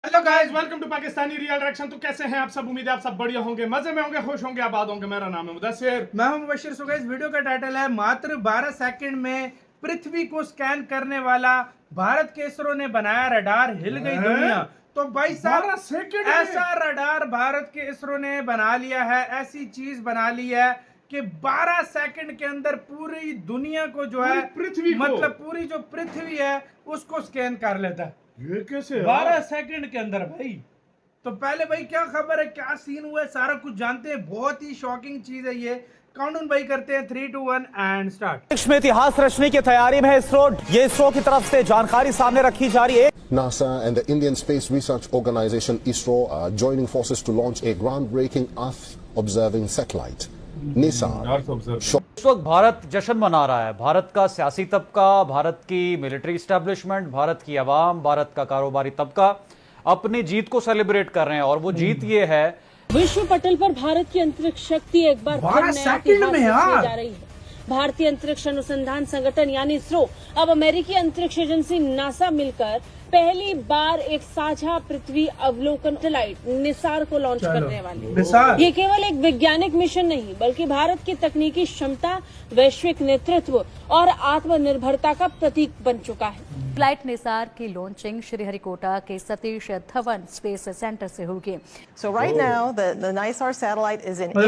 Hello guys, welcome to Pakistani real reaction. तो कैसे हैं आप सब? उम्मीद है आप सब बढ़िया होंगे, मजे में होंगे, खुश होंगे, आबाद होंगे। मेरा नाम है मुदस्सिर, मैं हूं मुबशिर। सो गाइस, वीडियो का टाइटल है मात्र 12 सेकंड में पृथ्वी को स्कैन करने वाला भारत के इसरो ने बनाया रडार, हिल गई दुनिया। तो भाई 12 साहब, सेकंड ऐसा रडार भारत के इसरो ने बना लिया है, ऐसी चीज बना ली है कि 12 सेकंड के अंदर पूरी दुनिया को जो है, पृथ्वी को, मतलब पूरी जो पृथ्वी है उसको स्कैन कर लेता है। ये कैसे 12 सेकंड के अंदर भाई। तो पहले भाई क्या खबर है, क्या सीन हुआ है, सारा कुछ जानते हैं। बहुत ही शॉकिंग चीज है ये। काउंटडाउन भाई करते हैं 3, 2, 1 एंड स्टार्ट। देश में इतिहास रचने की तैयारी में इसरो, ये इसरो की तरफ से जानकारी सामने रखी जा रही है। NASA and the Indian Space Research Organization ISRO are joining forces to launch a groundbreaking Earth-observing satellite. NISAR. इस वक्त भारत जश्न मना रहा है। भारत का सियासी तबका, भारत की मिलिट्री एस्टेब्लिशमेंट, भारत की आवाम, भारत का कारोबारी तबका अपनी जीत को सेलिब्रेट कर रहे हैं। और वो जीत ये है, विश्व पटल पर भारत की अंतरिक्ष शक्ति एक बार फिर नया इतिहास रचने जा रही है। भारतीय अंतरिक्ष अनुसंधान संगठन यानी इसरो अब अमेरिकी अंतरिक्ष एजेंसी नासा मिलकर पहली बार एक साझा पृथ्वी अवलोकन सैटेलाइट निसार को लॉन्च करने वाले। ये केवल एक वैज्ञानिक मिशन नहीं, बल्कि भारत की तकनीकी क्षमता, वैश्विक नेतृत्व और आत्मनिर्भरता का प्रतीक बन चुका है। फ्लाइट निसार की लॉन्चिंग श्रीहरिकोटा के सतीश धवन स्पेस सेंटर से होगी। So right now, the NISAR satellite is in India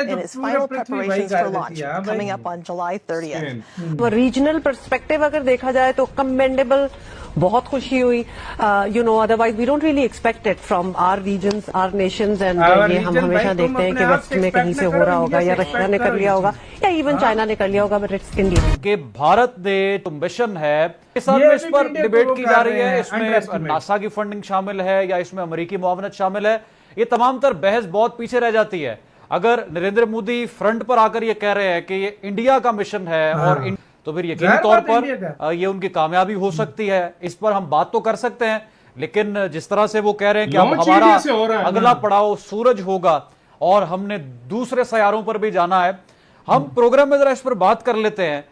in its final preparations for launch, coming up on July 30th. Regional perspective अगर देखा जाए तो कमेंडेबल, बहुत खुशी हुई। Otherwise we don't really expect it from our regions, our nations. And ये हम हमेशा देखते हैं कि वेस्ट में कहीं से हो रहा होगा, या रशिया ने कर लिया होगा, या इवन चाइना ने कर लिया होगा, बट इट्स इंडिया। कि भारत ने जो मिशन है, इस पर डिबेट की जा रही है। इसमें नासा की फंडिंग शामिल है या इसमें अमेरिकी मुआवनत शामिल है, ये तमाम तर बहस बहुत पीछे रह जाती है। अगर नरेंद्र मोदी फ्रंट पर आकर ये कह रहे हैं कि ये इंडिया का मिशन है और तो फिर यकीनी तौर पर ये उनकी कामयाबी हो सकती है। इस पर हम बात तो कर सकते हैं, लेकिन जिस तरह से वो कह रहे हैं कि अब हमारा अगला पड़ाव सूरज होगा और हमने दूसरे सैयारों पर भी जाना है, हम प्रोग्राम में जरा इस पर बात कर लेते हैं।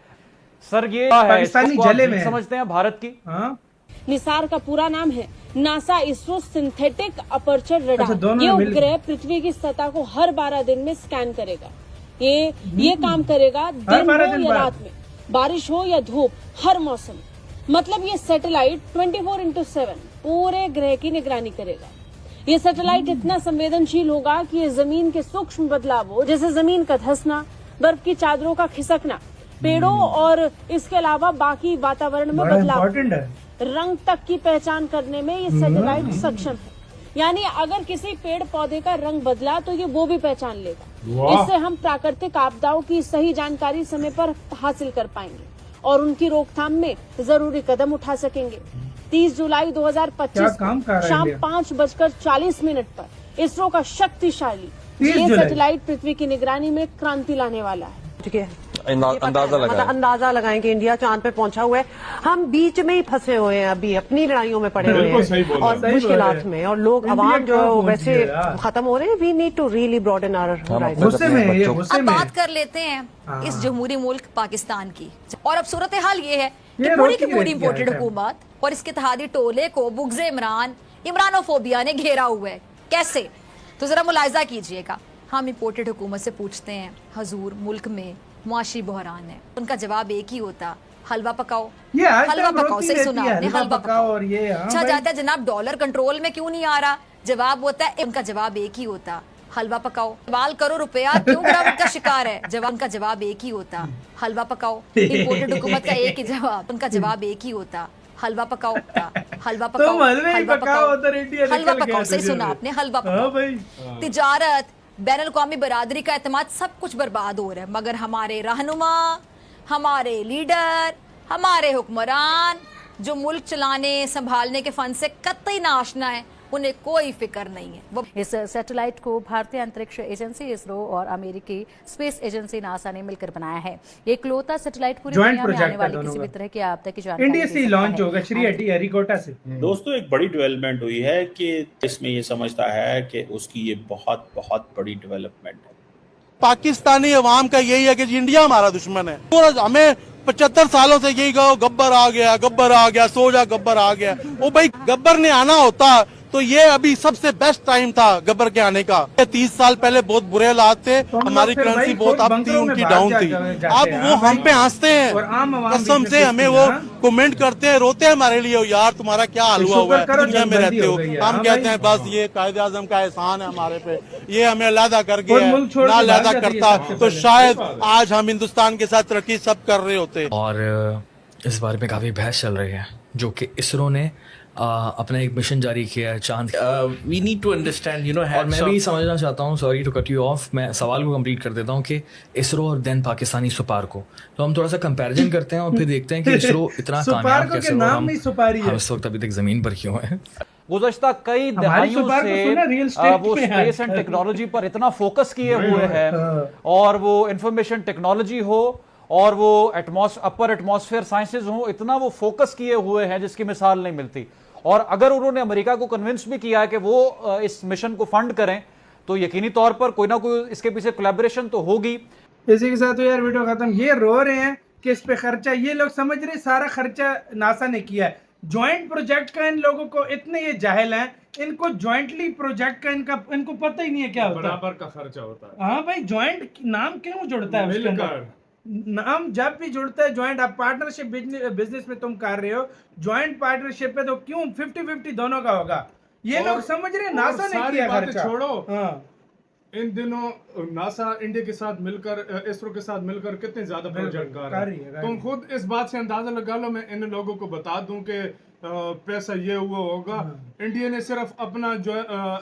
सर, ये पाकिस्तानी जले में समझते हैं भारत की। निसार का पूरा नाम है NASA ISRO synthetic aperture radar. ये उपग्रह पृथ्वी की सतह को हर 12 दिन में स्कैन करेगा। ये काम करेगा दिन हो या रात में, बारिश हो या धूप, हर मौसम। मतलब ये सैटेलाइट 24/7 पूरे ग्रह की निगरानी करेगा। ये सैटेलाइट इतना संवेदनशील होगा कि ये जमीन के सूक्ष्म बदलावों, जैसे जमीन का धंसना, बर्फ की चादरों का खिसकना, पेड़ों और इसके अलावा बाकी वातावरण में बदलाव, रंग तक की पहचान करने में ये सैटेलाइट सक्षम है। यानी अगर किसी पेड़ पौधे का रंग बदला तो ये वो भी पहचान लेगा। इससे हम प्राकृतिक आपदाओं की सही जानकारी समय पर हासिल कर पाएंगे और उनकी रोकथाम में जरूरी कदम उठा सकेंगे। 30 जुलाई 2025 शाम 5:40 पर इसरो का शक्तिशाली ये सैटेलाइट पृथ्वी की निगरानी में क्रांति लाने वाला है। अंदाजा लगाएं कि इंडिया चांद पे पहुंचा हुआ है। हम बीच में ही फंसे हुए हैं, अभी अपनी लड़ाइयों में पड़े हुए हैं और मुश्किलात में, और लोग आवाम जो है वैसे खत्म हो रहे हैं। We need to really broaden our horizon. अब बात कर लेते हैं इस जमहूरी मुल्क पाकिस्तान की। और अब सूरत हाल ये है कि पूरी की पूरी इम्पोर्टेड हुकूमत और इसके तहादी टोले को बुग़्ज़े इमरानोफोबिया ने घेरा हुआ है। कैसे? तो जरा मुलाहिजा कीजिएगा। हम इम्पोर्टेड हुकूमत से पूछते हैं, हजूर मुल्क में मुआशी बहरान है, उनका जवाब एक ही होता, हलवा पकाओ। हलवा पकाओ, सही सुना आपने, हलवा पकाओ। अच्छा जाता है जनाब, डॉलर कंट्रोल में क्यों नहीं आ रहा? जवाब होता है, उनका जवाब एक ही होता, हलवा पकाओ। सवाल करो रुपया क्यों गिरावट का शिकार है? जवाब उनका जवाब एक ही होता, हलवा पकाओ। इम्पोर्टेड हुकूमत का एक ही जवाब, उनका जवाब एक ही होता, हलवा पकाओ। हलवा पकाओ, हलवा पकाओ, हलवा पकाओ, सही सुना आपने, हलवा पकाओ। तिजारत, बैन अल-अक़वामी बरादरी का एतमाद, सब कुछ बर्बाद हो रहा है, मगर हमारे रहनुमा, हमारे लीडर, हमारे हुक्मरान जो मुल्क चलाने संभालने के फन से कतई ना आशना है, उन्हें कोई फिक्र नहीं है। इस सैटेलाइट को भारतीय अंतरिक्ष एजेंसी इसरो और अमेरिकी स्पेस एजेंसी नासा ने मिलकर बनाया है। ये इकलौता सैटेलाइट पूरी दुनिया में आने वाली किसी भी तरह की आपदा की जानकारी इंडिया से लॉन्च होगा श्रीहरिकोटा से। दोस्तों, एक बड़ी डेवलपमेंट हुई है कि इसमें ये समझता है कि उसकी ये बहुत बहुत बड़ी डेवलपमेंट है। पाकिस्तानी अवाम का यही है कि इंडिया हमारा दुश्मन है। तो हमें 75 सालों से यही कहो, गब्बर आ गया, गब्बर आ गया, सो जा गब्बर आ गया। वो भाई गब्बर ने आना होता तो ये अभी सबसे बेस्ट टाइम था गब्बर के आने का। 30 साल पहले बहुत बुरे हालात थे, हमारी करेंसी बहुत अप थी, उनकी डाउन थी। अब वो हम पे हंसते हैं, कसम से हमें वो कमेंट करते हैं, रोते हैं हमारे लिए, यार तुम्हारा क्या हाल हुआ है, दुनिया में रहते हो। हम कहते हैं बस ये कायदे आजम का एहसान है हमारे पे, ये हमें अलहदा कर गया है, ना अलहदा करता तो शायद आज हम हिंदुस्तान के साथ तरक्की सब कर रहे होते। और इस बारे में काफ़ी बहस चल रही है, जो कि इसरो ने अपना एक मिशन जारी किया है चांद। We need to understand, you know, और मैं भी समझना चाहता हूँ, sorry to cut you off, मैं सवाल को कंप्लीट कर देता हूँ कि इसरो और देन पाकिस्तानी सुपार को, तो हम थोड़ा सा कंपैरिजन करते हैं और फिर देखते हैं कि इसरो इतना कामयाब कैसे हुआ, हम इस वक्त अभी तक ज़मीन पर क्यों हैं। गुज़श्ता कई दहाइयों से वो स्पेस एंड टेक्नोलॉजी पर इतना फोकस किए हुए हैं, और वो इंफॉर्मेशन टेक्नोलॉजी हो और वो अपर एटमॉस्फेयर साइंसेज हो, इतना वो फोकस किए हुए हैं जिसकी मिसाल नहीं मिलती। और अगर उन्होंने अमेरिका को कन्विंस भी किया है कि वो इस मिशन को फंड करें, तो यकीनी तौर पर कोई ना कोई इसके पीछे कोलैबोरेशन तो होगी। इसी के साथ तो यार वीडियो खत्म। ये रो रहे हैं कि इस पे खर्चा, ये लोग समझ रहे सारा खर्चा नासा ने किया है, जॉइंट प्रोजेक्ट का। इन लोगों को इतने ये जाहिल हैं, इनको जॉइंटली प्रोजेक्ट का इनको पता ही नहीं है क्या होता है, बराबर का खर्चा होता है। हाँ भाई, जॉइंट नाम क्यों जुड़ता है उसके अंदर? नाम जब भी जुड़ता है जॉइंट, आप पार्टनरशिप बिजनेस में तुम कर रहे हो, जॉइंट पार्टनरशिप पे तो क्यों 50-50 दोनों का होगा? ये लोग समझ रहे नासा ने किया खर्चा। छोड़ो, इन दिनों नासा इंडिया के साथ मिलकर, इसरो के साथ मिलकर कितने ज्यादा प्रोजेक्ट कर रही है। तुम खुद इस बात से अंदाजा लगा लो। मैं इन लोगों को बता दूं कि पैसा ये हुआ होगा, इंडिया ने सिर्फ अपना जो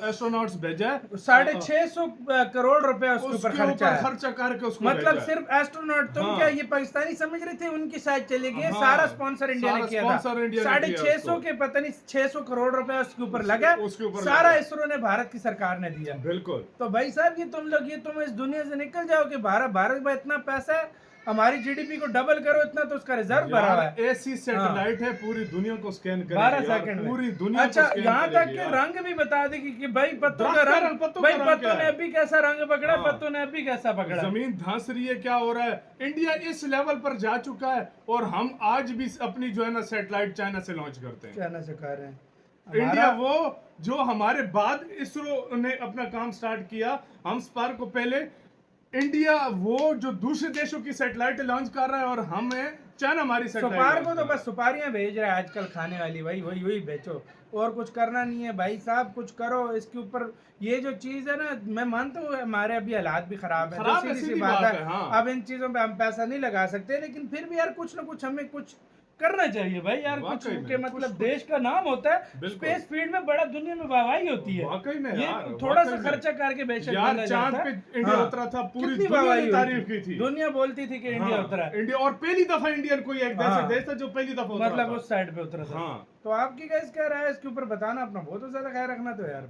एस्ट्रोनॉट्स भेजा है, 650 करोड़ रुपए उसके ऊपर खर्चा करके उसको मतलब सिर्फ एस्ट्रोनॉट। तुम क्या ये पाकिस्तानी समझ रहे थे उनकी साइड चले गए? सारा स्पॉन्सर इंडिया ने किया था। 650 के पता नहीं 600 करोड़ रुपए उसके ऊपर लगा, सारा इसरो ने भारत की सरकार ने दिया। बिल्कुल। तो भाई साहब ये तुम लोग, ये तुम इस दुनिया से निकल जाओ कि भारत में इतना पैसा है, हमारी जीडीपी को डबल करो, इतना तो उसका रिजर्व भरा हुआ है। ऐसी सैटेलाइट है पूरी दुनिया को स्कैन करेगी 12 सेकंड में पूरी दुनिया। अच्छा, यहाँ तक के रंग भी बता देगी कि भाई पत्तों का रंग, भाई पत्तों ने अभी कैसा रंग पकड़ा, पत्तों ने अभी कैसा पकड़ा, जमीन धंस रही है, क्या हो रहा है। इंडिया इस लेवल पर जा चुका है, और हम आज भी अपनी जो है ना सैटेलाइट चाइना से लॉन्च करते हैं, चाइना से कर रहे हैं। इंडिया वो जो हमारे बाद इसरो ने अपना काम स्टार्ट किया, हम स्पार्क को पहले, इंडिया वो जो दूसरे देशों की सैटेलाइट लॉन्च कर रहा है, और हमें चाइना हमारी सुपार को तो बस सुपारियां भेज रहा है आजकल खाने वाली, भाई वही बेचो, और कुछ करना नहीं है भाई साहब, कुछ करो इसके ऊपर। ये जो चीज है ना, मैं मानता हूँ हमारे अभी हालात भी खराब है, सीधी सी बात है। हाँ। अब इन चीजों पे हम पैसा नहीं लगा सकते, लेकिन फिर भी यार कुछ ना कुछ हमें कुछ करना चाहिए भाई यार, कुछ के मतलब देश का नाम होता है, स्पेस फील्ड में बड़ा दुनिया में वाहवाही होती है। वाकई में ये थोड़ा सा खर्चा करके बेशक यार, चांद पे इंडिया उतरा था, पूरी दुनिया ने तारीफ की थी, दुनिया बोलती थी कि इंडिया उतरा, इंडिया, और पहली दफा इंडियन कोई एक देश था जो पहली दफा मतलब उस साइड पे उतरा था। तो आपकी गाइस क्या राय है इसके ऊपर बताना, अपना बहुत ज्यादा ख्याल रखना तो यार।